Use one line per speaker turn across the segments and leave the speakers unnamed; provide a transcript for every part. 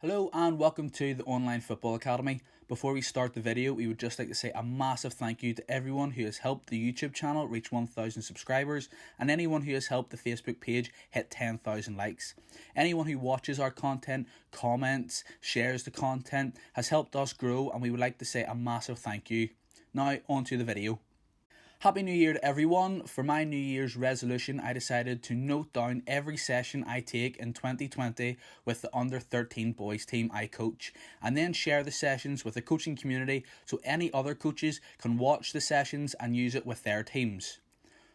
Hello and welcome to the Online Football Academy. Before we start the video, we would just like to say a massive thank you to everyone who has helped the YouTube channel reach 1,000 subscribers and anyone who has helped the Facebook page hit 10,000 likes. Anyone who watches our content, comments, shares the content has helped us grow, and we would like to say a massive thank you. Now on to the video. Happy New Year to everyone. For my New Year's resolution, I decided to note down every session I take in 2020 with the under 13 boys team I coach, and then share the sessions with the coaching community so any other coaches can watch the sessions and use it with their teams.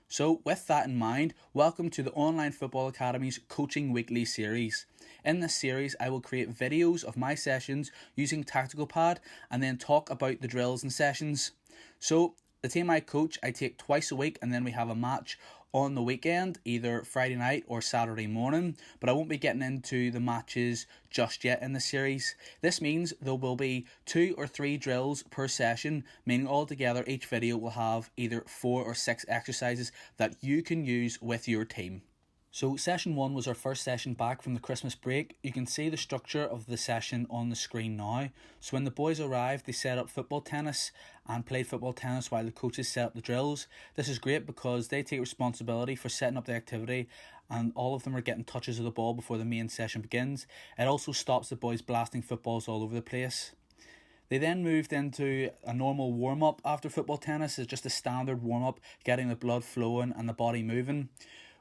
So with that in mind, welcome to the Online Football Academy's Coaching Weekly series. In this series, I will create videos of my sessions using Tactical Pad and then talk about the drills and sessions. So the team I coach, I take twice a week, and then we have a match on the weekend, either Friday night or Saturday morning, but I won't be getting into the matches just yet in the series. This means there will be 2 or 3 drills per session, meaning altogether each video will have either 4 or 6 exercises that you can use with your team. So session 1 was our first session back from the Christmas break. You can see the structure of the session on the screen now. So when the boys arrived, they set up football tennis and played football tennis while the coaches set up the drills. This is great because they take responsibility for setting up the activity, and all of them are getting touches of the ball before the main session begins. It also stops the boys blasting footballs all over the place. They then moved into a normal warm-up after football tennis. It's just a standard warm-up, getting the blood flowing and the body moving.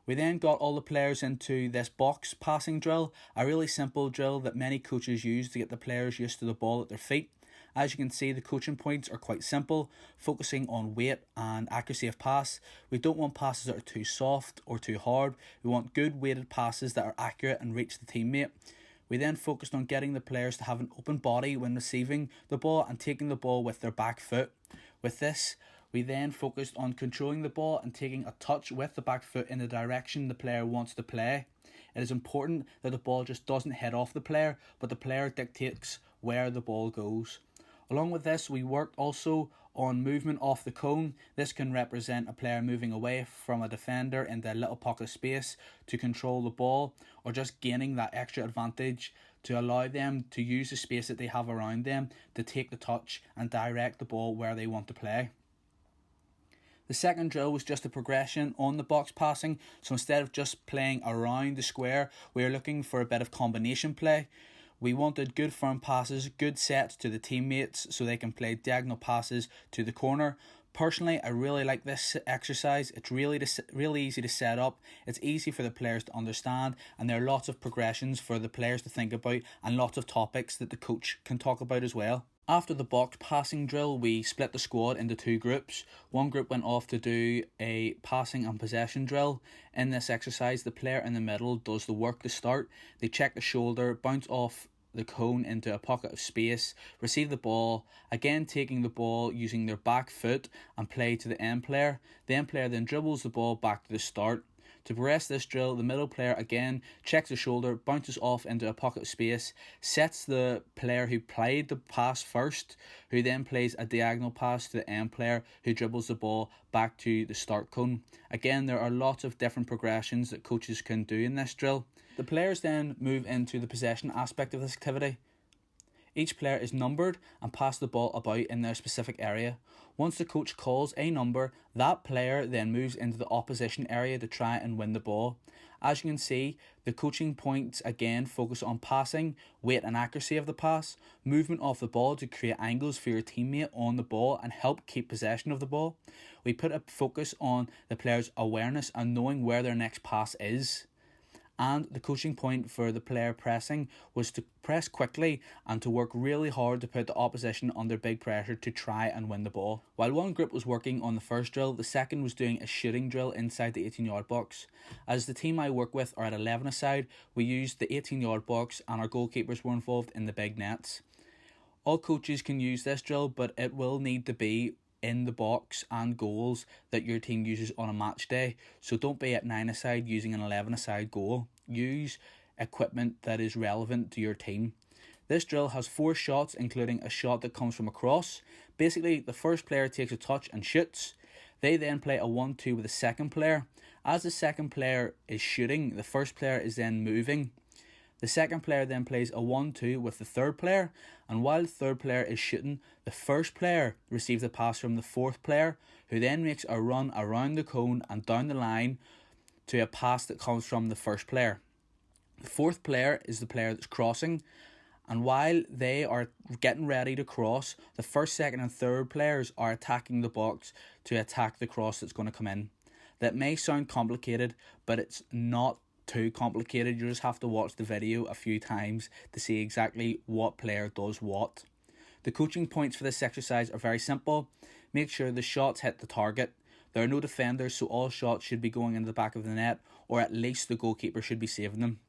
We then got all the players into this box passing drill, a really simple drill that many coaches use to get the players used to the ball at their feet. As you can see, the coaching points are quite simple, focusing on weight and accuracy of pass. We don't want passes that are too soft or too hard. We want good weighted passes that are accurate and reach the teammate. We then focused on getting the players to have an open body when receiving the ball and taking the ball with their back foot. With this, we then focused on controlling the ball and taking a touch with the back foot in the direction the player wants to play. It is important that the ball just doesn't head off the player, but the player dictates where the ball goes. Along with this, we worked also on movement off the cone. This can represent a player moving away from a defender into a little pocket of space to control the ball, or just gaining that extra advantage to allow them to use the space that they have around them to take the touch and direct the ball where they want to play. The second drill was just a progression on the box passing, so instead of just playing around the square, we are looking for a bit of combination play. We wanted good firm passes, good sets to the teammates so they can play diagonal passes to the corner. Personally, I really like this exercise. It's really easy to set up, it's easy for the players to understand, and there are lots of progressions for the players to think about and lots of topics that the coach can talk about as well. After the box passing drill, we split the squad into 2 groups. One group went off to do a passing and possession drill. In this exercise, the player in the middle does the work to start. They check the shoulder, bounce off the cone into a pocket of space, receive the ball, again taking the ball using their back foot and play to the end player. The end player then dribbles the ball back to the start. To progress this drill, the middle player again checks the shoulder, bounces off into a pocket of space, sets the player who played the pass first, who then plays a diagonal pass to the end player who dribbles the ball back to the start cone. Again, there are lots of different progressions that coaches can do in this drill. The players then move into the possession aspect of this activity. Each player is numbered and pass the ball about in their specific area. Once the coach calls a number, that player then moves into the opposition area to try and win the ball. As you can see, the coaching points again focus on passing, weight and accuracy of the pass, movement of the ball to create angles for your teammate on the ball and help keep possession of the ball. We put a focus on the player's awareness and knowing where their next pass is. And the coaching point for the player pressing was to press quickly and to work really hard to put the opposition under big pressure to try and win the ball. While one group was working on the first drill, the second was doing a shooting drill inside the 18-yard box. As the team I work with are at 11 aside, we used the 18-yard box and our goalkeepers were involved in the big nets. All coaches can use this drill, but it will need to be in the box and goals that your team uses on a match day. So don't be at 9 aside using an 11 aside goal. Use equipment that is relevant to your team. This drill has 4 shots, including a shot that comes from across. Basically, the first player takes a touch and shoots. They then play a 1-2 with the second player. As the second player is shooting, the first player is then moving. The second player then plays a 1-2 with the third player, and while the third player is shooting, the first player receives a pass from the fourth player, who then makes a run around the cone and down the line to a pass that comes from the first player. The fourth player is the player that's crossing, and while they are getting ready to cross, the first, second and third players are attacking the box to attack the cross that's going to come in. That may sound complicated, but it's not too complicated. You just have to watch the video a few times to see exactly what player does what. The coaching points for this exercise are very simple. Make sure the shots hit the target. There are no defenders, so all shots should be going into the back of the net, or at least the goalkeeper should be saving them.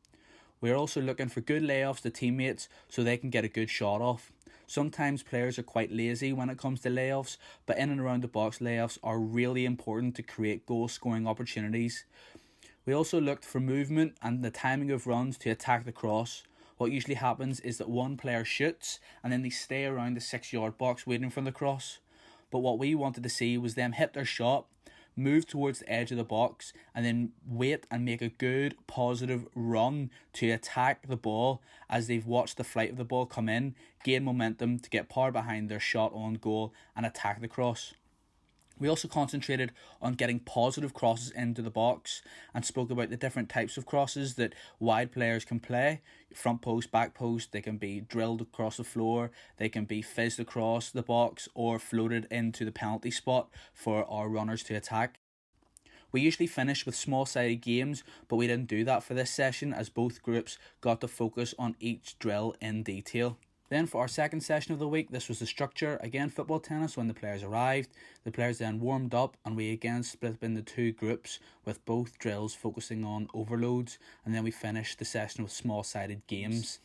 We're also looking for good layoffs to teammates so they can get a good shot off. Sometimes players are quite lazy when it comes to layoffs, but in and around the box layoffs are really important to create goal scoring opportunities. We also looked for movement and the timing of runs to attack the cross. What usually happens is that one player shoots and then they stay around the 6-yard box waiting for the cross. But what we wanted to see was them hit their shot, move towards the edge of the box, and then wait and make a good positive run to attack the ball as they've watched the flight of the ball come in, gain momentum to get power behind their shot on goal and attack the cross. We also concentrated on getting positive crosses into the box and spoke about the different types of crosses that wide players can play. Front post, back post, they can be drilled across the floor, they can be fizzed across the box or floated into the penalty spot for our runners to attack. We usually finish with small-sided games, but we didn't do that for this session as both groups got to focus on each drill in detail. Then for our second session of the week, this was the structure. Again, football tennis. When the players arrived, the players then warmed up and we again split up into two groups with both drills focusing on overloads, and then we finished the session with small-sided games.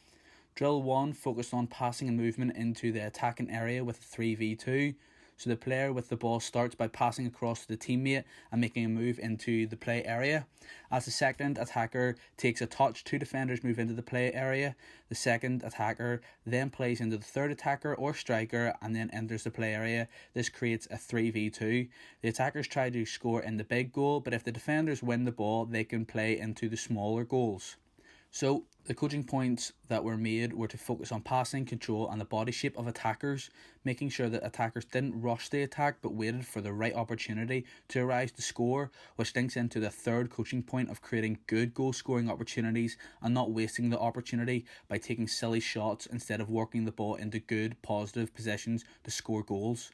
Drill 1 focused on passing and movement into the attacking area with a 3v2. So the player with the ball starts by passing across to the teammate and making a move into the play area. As the second attacker takes a touch, two defenders move into the play area. The second attacker then plays into the third attacker or striker and then enters the play area. This creates a 3v2. The attackers try to score in the big goal, but if the defenders win the ball, they can play into the smaller goals. So the coaching points that were made were to focus on passing, control and the body shape of attackers, making sure that attackers didn't rush the attack but waited for the right opportunity to arise to score, which links into the third coaching point of creating good goal scoring opportunities and not wasting the opportunity by taking silly shots instead of working the ball into good positive positions to score goals.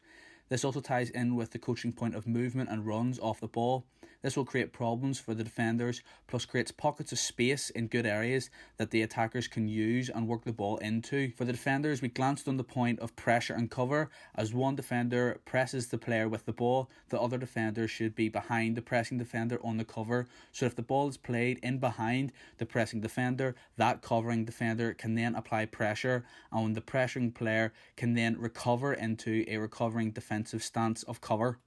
This also ties in with the coaching point of movement and runs off the ball. This will create problems for the defenders, plus creates pockets of space in good areas that the attackers can use and work the ball into. For the defenders, we glanced on the point of pressure and cover. As one defender presses the player with the ball, the other defender should be behind the pressing defender on the cover. So if the ball is played in behind the pressing defender, that covering defender can then apply pressure, and the pressuring player can then recover into a recovering defensive stance of cover.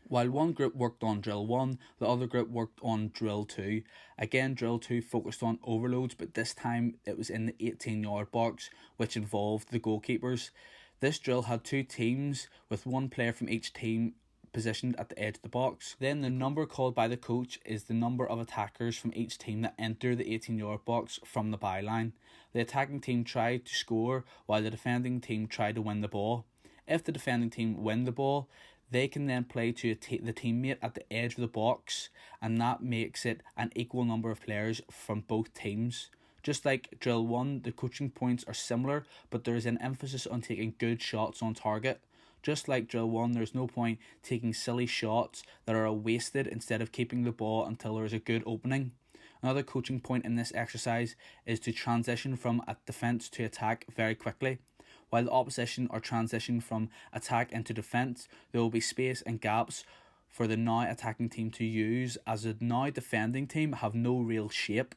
While one group worked on drill 1, the other group worked on drill 2. Again, drill 2 focused on overloads, but this time it was in the 18-yard box, which involved the goalkeepers. This drill had two teams, with one player from each team positioned at the edge of the box. Then the number called by the coach is the number of attackers from each team that enter the 18-yard box from the byline. The attacking team tried to score, while the defending team tried to win the ball. If the defending team win the ball, they can then play to the teammate at the edge of the box, and that makes it an equal number of players from both teams. Just like drill 1, the coaching points are similar, but there is an emphasis on taking good shots on target. Just like drill 1, there's no point taking silly shots that are wasted instead of keeping the ball until there is a good opening. Another coaching point in this exercise is to transition from a defence to attack very quickly. While the opposition are transitioning from attack into defence, there will be space and gaps for the now attacking team to use, as the now defending team have no real shape.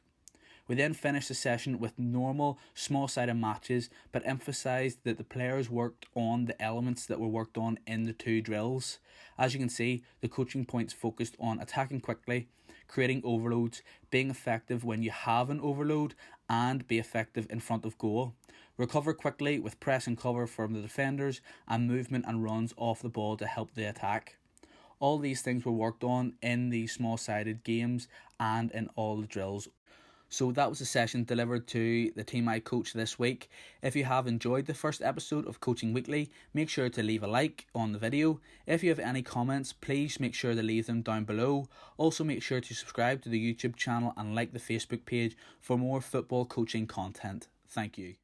We then finished the session with normal small-sided matches, but emphasised that the players worked on the elements that were worked on in the two drills. As you can see, the coaching points focused on attacking quickly, creating overloads, being effective when you have an overload, and be effective in front of goal. Recover quickly with press and cover from the defenders, and movement and runs off the ball to help the attack. All these things were worked on in these small-sided games and in all the drills. So that was a session delivered to the team I coach this week. If you have enjoyed the first episode of Coaching Weekly, make sure to leave a like on the video. If you have any comments, please make sure to leave them down below. Also make sure to subscribe to the YouTube channel and like the Facebook page for more football coaching content. Thank you.